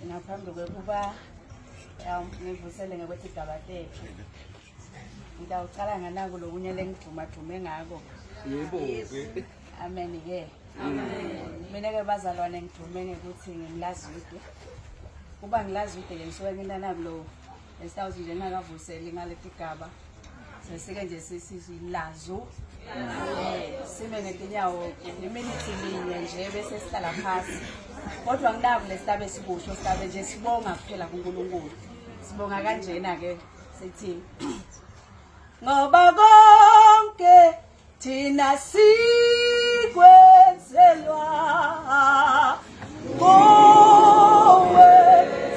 ngaphambi kokuba ngivusele ngekwethi Gabateke ngiyawuqala nganako lokunye lengiduma ngako. Yebo ke. Amen ke. Mina ke bazalwane ngidume ngekuthi ngimlazwide. Kuba ngilazwide ke ngisuke nginana lo esitawuthi nje ngakavuseli ngaleti gaba. Sesike nje sisilazo. Sime ngetinyawo iminute linye nje bese sihlala phansi. Kodwa nginako lesitabe sikusho sitabe nje sibonga kuphela kuNkulunkulu. Sibonga kanjena ke sithi ngoba konke thina sikwenzelwa kowe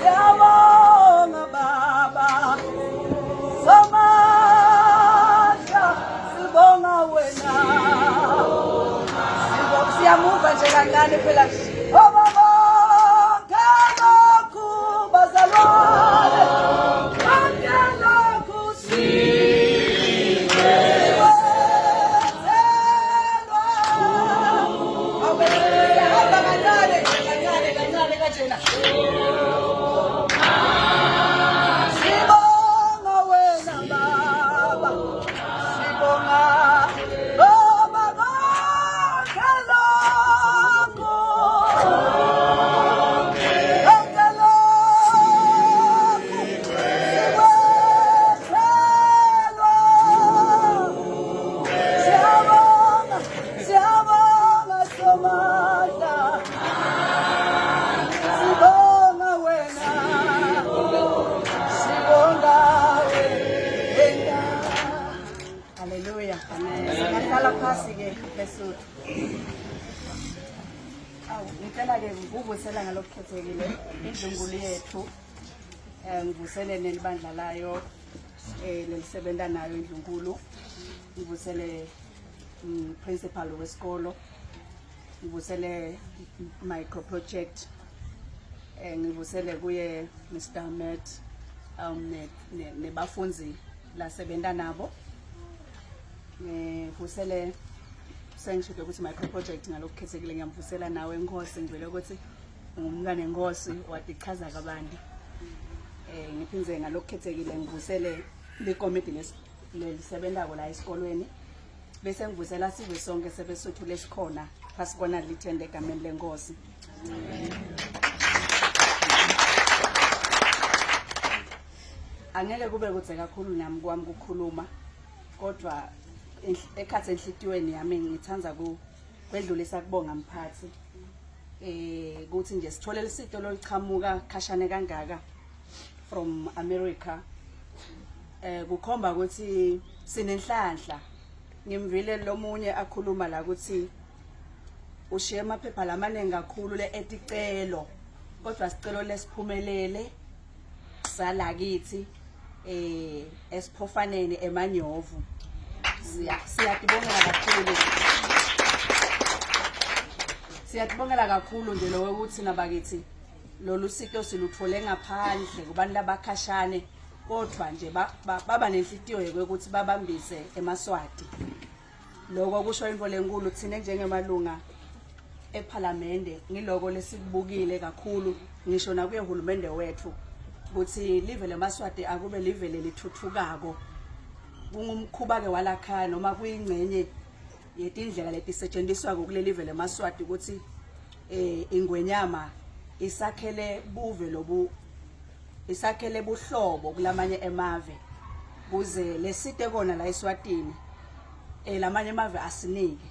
siyabonga Baba Samandla sibonga wena siyamuva nje kancane phela ngoba konke lokhu bazalwane konke lokhu ngicela ke ukuvusela ngalokukhethekile indlungulu yethu ngivusele nelibandla layo lelisebenza nayo indlungulu ngivusele principal wesikolo ngivusele micro project ngivusele kuye Mr. Ahmed nebafunzi lasebenza nabo ngivusele sengisho ukuthi micro project ngalokukhethekile ngiyamvusela nawe Nkosi ngivele ukuthi ngumngane Nkosi wadichaza kabandi ngiphinze ngalokukhethekile ngivusele likomiti lelisebenza la esikolweni bese ngivusela size sonke sebesuthu lesikhona phasikhona lithende egameni leNkosi. Angeke kube kudze kakhulu nami kwami ukukhuluma kodwa ekhathi enhlitiyweni yami ngithanza kwedlulisa kubonga mphathi ukuthi nje sithole lesito lolichamuka khashane kangaka from America kukhomba ukuthi sinenhlanhla ngimvile lomunye akhuluma la ukuthi ushiye amaphepha lamaningi kakhulu leeticelo kodwa sicelo lesiphumelele sala kithi esiphofaneni emanyovu. Siyatibongela kakhulu nje lo ukuthi nabakithi lolu sito siluthole ngaphandle kubantu labakhashane kodwa nje baba nenhlitiyo yokuthi babambise eMaswati. Lokho kusho into lenkulu thina njengemalunga eParliament ngiloko lesikubukile kakhulu ngisho na kuye uhulumende wethu ukuthi live leMaswati akube live lelithuthukako. Kungumkhuba ke walakha noma kuyingcenye yetindlela letisetshenziswa kulelive leMaswati ukuthi ingwenyama isakhele buve lobu isakhele buhlobo kulamanye emave kuze lesite kona la eSwatini lamanye emave asinike